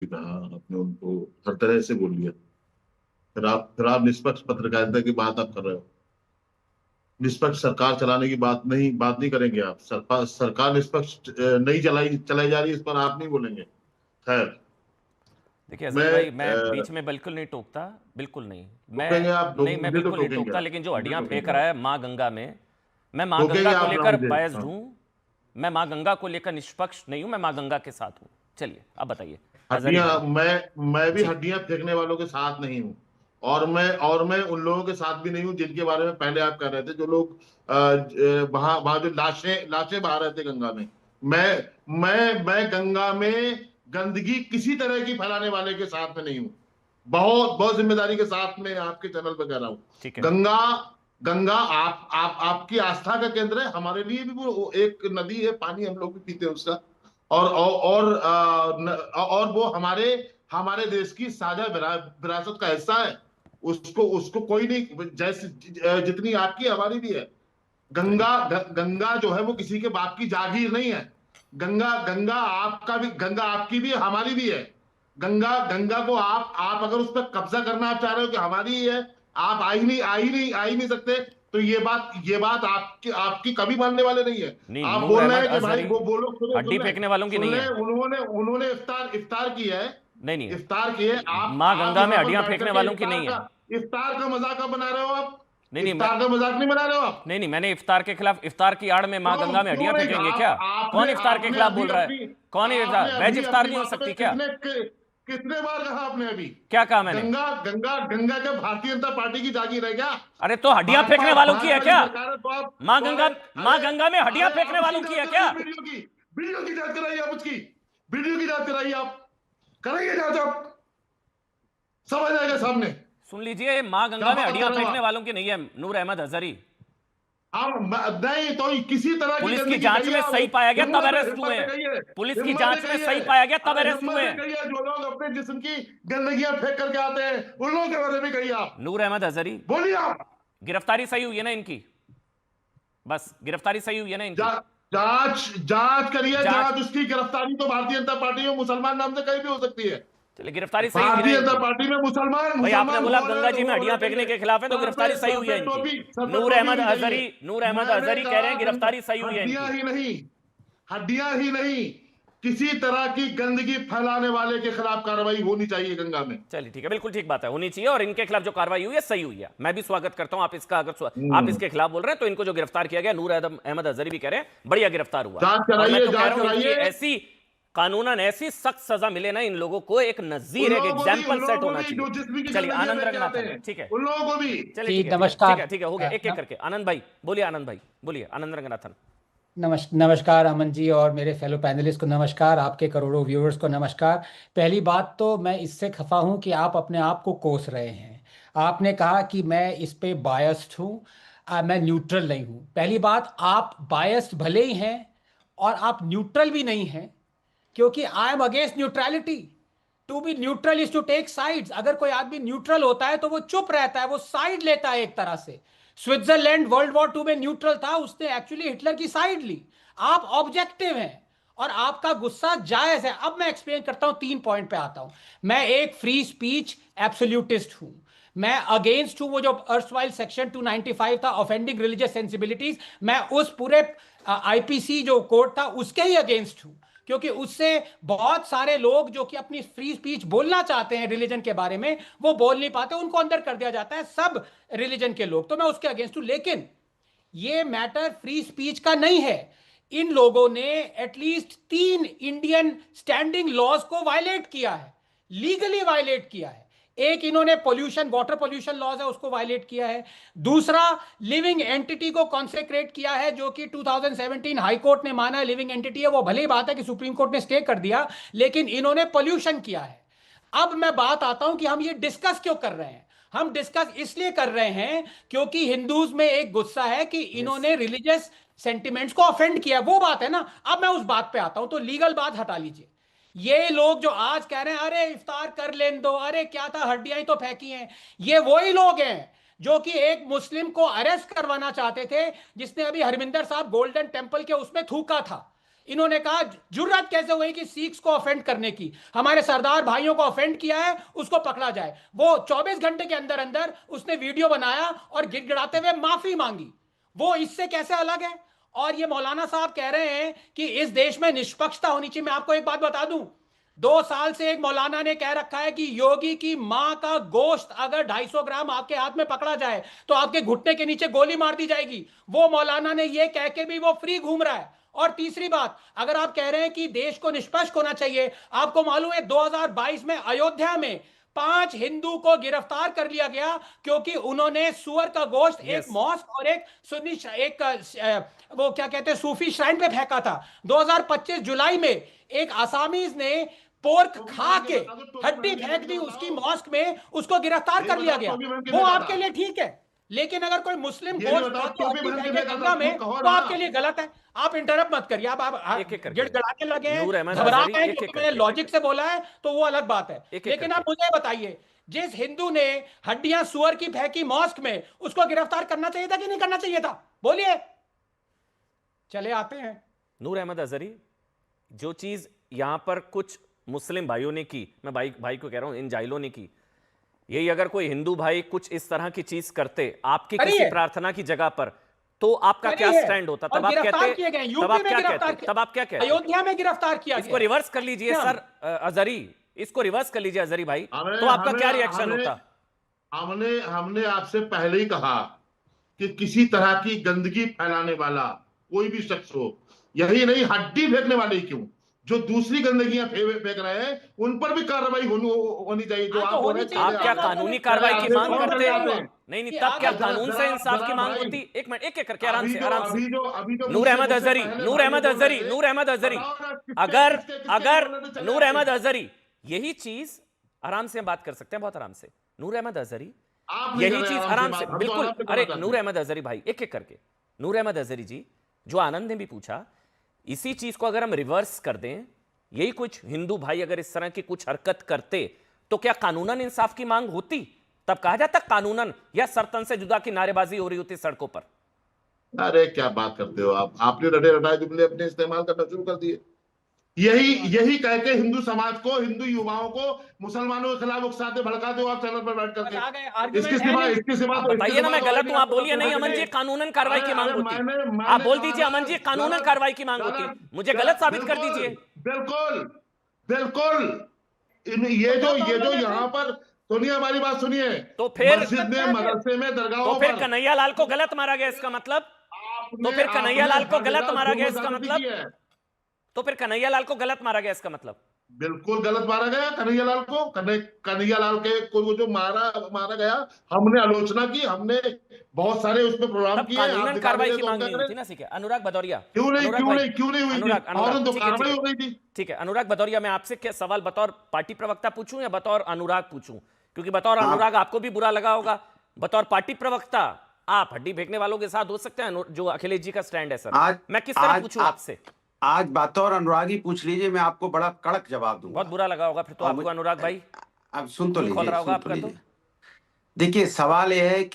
कहा, आपने उनको हर तरह से बोल दिया। फिर आप निष्पक्ष पत्रकारिता की बात आप कर रहे हो। निष्पक्ष सरकार चलाने की बात नहीं करेंगे आप। सरकार निष्पक्ष नहीं चलाई जा रही, इस पर आप नहीं बोलेंगे। खैर। देखिए मैं अजहर भाई, मैं बीच में बिल्कुल नहीं टोकता, बिल्कुल नहीं। टोकेंगे आप, नहीं, मैं मुझे तो बिल्कुल नहीं टोकेंगे टोकता, आप, लेकिन जो मुझे हड्डियां फेंक टोकेंगे रहा आप। है माँ गंगा में, मैं माँ गंगा टोकेंगे को आप ना लेकर मुझे। बायस्ड हाँ। हूँ। मैं माँ गंगा को लेकर निष्पक्ष नहीं हूँ, मैं माँ गंगा के साथ हूँ। चलिए आप बताइए हजरी हड्डियां भाई। मैं भी जी। हड्डियां फेंकने वालों के साथ नहीं हूँ। और मैं उन लोगों के साथ भी नहीं हूँ जिनके बारे में पहले आप कह रहे थे, जो लोग वहां वहां जो लाशें लाशें बहा रहे थे गंगा में। मैं गंगा में गंदगी किसी तरह की फैलाने वाले के साथ में नहीं हूँ। बहुत बहुत जिम्मेदारी के साथ में आपके चैनल पे कह रहा हूँ। ठीक है। गंगा गंगा आप आपकी आस्था का केंद्र है, हमारे लिए भी वो एक नदी है, पानी हम लोग भी पीते हैं उसका। और वो हमारे हमारे देश की साझा विरासत का हिस्सा है। उसको उसको कोई नहीं, जैसे जितनी आपकी हमारी भी है। चलिए। गंगा जो है वो किसी के बाप की जागीर नहीं है। गंगा गंगा आपका भी, गंगा आपकी भी है, हमारी भी है। गंगा गंगा को आप अगर उस पर कब्जा करना आप चाह रहे हो कि हमारी ही है, आप आ ही नहीं सकते। तो ये बात आपकी आपकी कभी मानने वाले नहीं है। नहीं, आप नूर बोल रहे अहमद हैं कि भाई अजहरी वो लोग सुने हड्डी सुन ले फेंकने वालों की सुन नहीं ले है। उन्होंने उन्होंने इफ्तार इफ्तार किया है। नहीं, नहीं है। इफ्तार किए। आप माँ आप गंगा में यहां पर हड्डियां बैठ फेंकने करके वालों की इफ्तार नहीं का है। इफ्तार का मजाक आप बना रहे हो आप। नहीं, नहीं, मैं इफ्तार का मजाक नहीं बना रहे हो आप। नहीं, नहीं, मैंने इफ्तार के खिलाफ, इफ्तार की आड़ में माँ क्यों गंगा में क्यों हड्डियां नहीं? फेंकेंगे आप क्या? कौन आपने इफ्तार के आपने खिलाफ अभी बोल रहा है? अपनी कौन आपने वेज अभी इफ्तार अपनी नहीं हो बातों सकती में क्या? कितने बार कहा आपने अभी? क्या कहा मैंने? गंगा गंगा गंगा के भारतीय जनता पार्टी की जागीर है क्या? अरे तो हड्डियां भाजपा फेंकने वालों की है भाजपा की क्या? सरकार है, तो आप माँ तो गंगा, अरे माँ गंगा में हड्डियां अरे फेंकने आप उसकी वालों की जांच है क्या? कराइए, वीडियो की जांच कराइए आप उसकी। वीडियो की जांच कराइए आप। कराइए जांच आप। सब आ जाएगा सामने। सुन लीजिए, माँ क्या गंगा में बात कर हड्डियां रहे हो फेंकने आप? वालों की नहीं है नूर अहमद हजरी। आप नहीं तो किसी तरह की पुलिस की गंदगी जांच कहिए में आप। सही पाया गया तब हिम्मत है, अरेस्ट हुए हिम्मत है हैं। कहिए। पुलिस की हिम्मत है जांच में कहिए। सही पाया गया तब अरे अरेस्ट हिम्मत हुए है हैं। कहिए, जो लोग अपने जिस्म की गंदगियां फेंक करके आते हैं उन लोगों के बारे में कहिए आप। नूर अहमद हजरी, बोलिए आप। गिरफ्तारी सही हुई है ना इनकी? बस गिरफ्तारी सही हुई है ना इनकी? जा, जांच जांच करिए। जांच। जांच उसकी गिरफ्तारी तो भारतीय जनता पार्टी में मुसलमान नाम से कहीं भी हो सकती है। चलिए, गिरफ्तारी सही हुई है ना भारतीय जनता इनकी? पार्टी में मुसलमान भाई आपने मुसलमान बोला कौन है गंगा जी में वो होना हड्डियां फेंकने चाहिए। के खिलाफ है तो गिरफ्तारी सही हुई है इनकी। सर पे नूर टोपी अहमद होनी चाहिए। अजहरी, नूर अहमद मैंने अजहरी कह रहे कहा हैं गिरफ्तारी सही हुई है हड्डियां इनकी। ही नहीं, हड्डियां ही नहीं, किसी तरह की गंदगी फैलाने वाले के खिलाफ कार्रवाई होनी चाहिए गंगा में। चलिए ठीक है, बिल्कुल ठीक बात है, होनी चाहिए, और इनके खिलाफ जो कार्रवाई हुई है सही हुई है, मैं भी स्वागत करता हूं। आप इसका अगर आप हम्म। इसके खिलाफ बोल रहे हैं तो इनको जो गिरफ्तार किया गया, नूर अहमद अजहरी भी कह रहे हैं बढ़िया गिरफ्तार हुआ। जांच और मैं कराइए, तो कह जांच रहा हूं इनकी कराइए। ऐसी कानूनन ऐसी सख्त सजा मिले ना इन लोगों को, एक उन नजीर, एक लोगों को भी, एग्जाम्पल सेट होना चाहिए। जो जिस्म की चलिए गंदगियां आनंद लेके आते रंगनाथन, हैं ठीक है। उन लोगों को भी। चलिए जी ठीक है, ठीक है, ठीक नमस्कार। है, ठीक है, हो गया, एक एक करके। आनंद भाई बोलिए, आनंद भाई बोलिए, आनंद रंगनाथन। नमस्कार अमन जी और मेरे फेलो पैनलिस्ट को नमस्कार, आपके करोड़ों व्यूअर्स को नमस्कार। पहली बात तो मैं इससे खफा हूं कि आप अपने आप को कोस रहे हैं। आपने कहा कि मैं इस पे बायस्ड हूं, मैं न्यूट्रल नहीं हूं। पहली बात, आप बायस्ड भले ही हैं और आप न्यूट्रल भी नहीं हैं, क्योंकि I am against neutrality. To be neutral is to take sides. अगर कोई आदमी न्यूट्रल होता है तो वो चुप रहता है, वो साइड लेता है एक तरह से। स्विट्जरलैंड वर्ल्ड वॉर 2 में न्यूट्रल था, उसने एक्चुअली हिटलर की साइड ली। आप ऑब्जेक्टिव हैं और आपका गुस्सा जायज है। अब मैं एक्सप्लेन करता हूं, 3 पॉइंट पे आता हूं। मैं एक फ्री स्पीच एब्सोल्यूटिस्ट हूं। मैं अगेंस्ट हूं वो जो अर्स्टवाइल सेक्शन 295 था, ऑफेंडिंग रिलीजियस सेंसिबिलिटीज। मैं उस पूरे आईपीसी जो कोड था उसके ही अगेंस्ट हूं, क्योंकि उससे बहुत सारे लोग जो कि अपनी फ्री स्पीच बोलना चाहते हैं रिलीजन के बारे में, वो बोल नहीं पाते, उनको अंदर कर दिया जाता है, सब रिलीजन के लोग। तो मैं उसके अगेंस्ट हूं। लेकिन ये मैटर फ्री स्पीच का नहीं है। इन लोगों ने एटलीस्ट 3 इंडियन स्टैंडिंग लॉज को वायलेट किया है, लीगली वायलेट किया है। एक, इन्होंने पोल्यूशन, वाटर पोल्यूशन लॉज है, उसको वायलेट किया है। दूसरा, लिविंग एंटिटी को कॉन्सेक्रेट किया है, जो कि 2017 हाई कोर्ट ने माना है लिविंग एंटिटी है। वो भले ही बात है कि सुप्रीम कोर्ट ने स्टे कर दिया, लेकिन इन्होंने पोल्यूशन किया है। अब मैं बात आता हूं कि हम ये डिस्कस क्यों कर रहे हैं। हम डिस्कस इसलिए कर रहे हैं क्योंकि हिंदूज में एक गुस्सा है कि यस। इन्होंने रिलीजियस सेंटिमेंट्स को ऑफेंड किया, वो बात है ना। अब मैं उस बात पे आता हूं, तो लीगल बात हटा लीजिए। ये लोग जो आज कह रहे हैं अरे इफ्तार कर लेने दो, अरे क्या था, हड्डियां ही तो फेंकी हैं, ये वही लोग हैं जो कि एक मुस्लिम को अरेस्ट करवाना चाहते थे, जिसने अभी हरमिंदर साहब गोल्डन टेंपल के उसमें थूका था। इन्होंने कहा जुर्रत कैसे हुई कि सिख्स को ऑफेंड करने की, हमारे सरदार भाइयों को ऑफेंड किया है, उसको पकड़ा जाए। वो 24 घंटे के अंदर अंदर उसने वीडियो बनाया और गिड़गिड़ाते हुए माफी मांगी। वो इससे कैसे अलग है? और ये मौलाना साहब कह रहे हैं कि इस देश में निष्पक्षता होनी चाहिए। मैं आपको एक बात बता दूं, 2 साल से एक मौलाना ने कह रखा है कि योगी की मां का गोश्त अगर 250 ग्राम आपके हाथ में पकड़ा जाए तो आपके घुटने के नीचे गोली मार दी जाएगी। वो मौलाना ने यह कह के भी वो फ्री घूम रहा है। और तीसरी बात, अगर आप कह रहे हैं कि देश को निष्पक्ष होना चाहिए, आपको मालूम है 2022 में अयोध्या में 5 हिंदू को गिरफ्तार कर लिया गया क्योंकि उन्होंने सुअर का गोश्त एक मॉस्क और एक सुन्नी वो क्या कहते हैं सूफी श्राइन पे फेंका था। 2025 जुलाई में एक आसामीज ने पोर्क खा के हड्डी फेंक दी उसकी मॉस्क में, उसको गिरफ्तार कर लिया गया। वो आपके लिए ठीक है, लेकिन अगर कोई मुस्लिम गोश्त खा के हड्डी फेंके गंगा में तो आपके लिए गलत है। आप इंटरप्ट मत करिए, आप गिड़गिड़ा के लगे हैं, घबरा गए हैं क्योंकि मैंने लॉजिक से बोला है तो वो अलग बात है। लेकिन आप मुझे बताइए, जिस हिंदू ने हड्डियां सुअर की फेंकी मॉस्क में, उसको गिरफ्तार करना चाहिए था कि नहीं करना चाहिए था? बोलिए। चले आते हैं नूर अहमद अजहरी, जो चीज यहां पर कुछ मुस्लिम भाइयों ने की, मैं भाई को कह रहा हूं, इन जाहिलों ने की, यही अगर कोई हिंदू भाई कुछ इस तरह की चीज करते आपकी किसी प्रार्थना की जगह पर, तो आपका क्या स्टैंड होता? तब आप क्या कहते? अयोध्या में गिरफ्तार किया गया। इसको रिवर्स कर लीजिए सर अजहरी, इसको रिवर्स कर लीजिए अजहरी भाई, तो आपका क्या रिएक्शन होता? हमने आपसे पहले ही कहा कि किसी तरह की गंदगी फैलाने वाला कोई भी शख्स हो, यही नहीं हड्डी फेंकने वाले क्यों, जो दूसरी गंदगियां फेंक रहे हैं उन पर भी कार्रवाई होनी चाहिए। जो आप बोल रहे हैं, आप क्या कानूनी कार्रवाई की मांग करते हैं? नहीं, तब क्या कानून से इंसाफ की मांग होती? एक मिनट, एक करके आराम से। नूर अहमद अजहरी, अगर नूर अहमद अजहरी यही चीज आराम से हम बात कर सकते हैं, बहुत आराम से। नूर अहमद अजहरी यही चीज आराम से, बिल्कुल। अरे नूर अहमद अजहरी भाई, एक एक करके। नूर अहमद अजहरी जी, जो आनंद ने भी पूछा, इसी चीज को अगर हम रिवर्स कर दें, यही कुछ हिंदू भाई अगर इस तरह की कुछ हरकत करते, तो क्या कानूनन इंसाफ की मांग होती? तब कहा जाता कानूनन, या सरतन से जुदा की नारेबाजी हो रही होती सड़कों पर? अरे क्या बात करते हो आप, आपने रटे रटाए जुमले अपने इस्तेमाल करना शुरू कर दिए। यही कह के हिंदू समाज को, हिंदू युवाओं को मुसलमानों के खिलाफ उकसाते भड़काते हो आप चैनल पर बैठ करके। इसके सिवा बताइए ना, मैं गलत हूं, आप बोलिए नहीं अमन जी कानूनन कार्रवाई की मांग होती। आप बोल दीजिए अमन जी कानूनन कार्रवाई की मांग होती, मुझे गलत साबित कर दीजिए। बिल्कुल बिल्कुल। ये जो यहाँ पर सुनिए, हमारी बात सुनिए, तो फिर मस्जिद में, मदरसे में, दरगाहों तो फिर कन्हैया लाल को गलत मारा गया इसका मतलब? तो फिर कन्हैया लाल को गलत मारा गया इसका मतलब? तो फिर कन्हैया लाल को गलत मारा गया इसका मतलब? बिल्कुल गलत मारा गया कन्हैया लाल को। कन्हैया लाल को जो मारा गया, हमने आलोचना की, हमने बहुत सारे उसमें प्रोग्राम किए। कानूनन कार्रवाई की मांग नहीं हुई थी ना? ठीक है अनुराग भदौरिया, क्यों नहीं हुई थी? कार्रवाई हो गई थी। ठीक है अनुराग भदौरिया, मैं आपसे क्या सवाल बतौर पार्टी प्रवक्ता पूछूं या बतौर अनुराग पूछूं? क्योंकि बतौर अनुराग आपको भी बुरा लगा होगा, बतौर पार्टी प्रवक्ता आप हड्डी फेंकने वालों के साथ हो सकते हैं, जो अखिलेश जी का स्टैंड है सर। मैं किस तरह पूछूं आपसे? आज बतौर अनुराग ही पूछ लीजिए, मैं आपको बड़ा कड़क जवाब दूंगा। बहुत बुरा लगा होगा फिर तो आपको अनुराग भाई। अब सुन तो लीजिए, आपका तो देखिए सवाल यह है कि